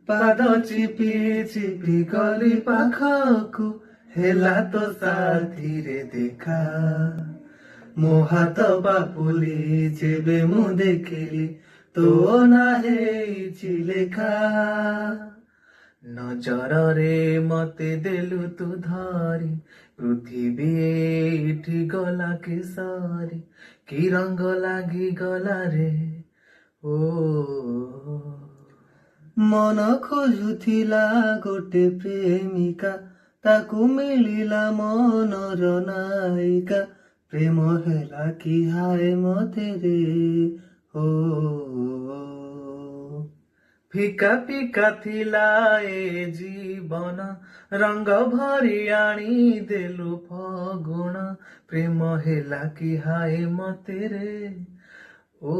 ପାଦ ଚିପି ଚିପି ଗଲି ପାଖକୁ, ହେଲା ତ ସାଥିରେ ଦେଖା। ମୋ ହାତ ପାପୁଲି ଯେବେ ମୁଁ ଦେଖିଲି, ତୋ ନା ହେଇଛି ଲେଖା। ନଜରରେ ମତେ ଦେଲୁ ତୁ ଧରି, ପୃଥିବୀ ଏଇଠି ଗଲା କିଶୋରୀ, କି ରଙ୍ଗ ଲାଗିଗଲା ରେ ଓ। ମନ ଖୋଜୁଥିଲା ଗୋଟେ ପ୍ରେମିକା, ତାକୁ ମିଳିଲା ମନର ନାୟିକା। ପ୍ରେମ ହେଲା କି ହାଏ ମତେ ରେ ଓ। ଫିକା ଫିକା ଥିଲା ଏ ଜୀବନ, ରଙ୍ଗ ଭରି ଆଣିଦେଲୁ ଫଗୁଣ। ପ୍ରେମ ହେଲା କି ହାଏ ମତେ ରେ ଓ।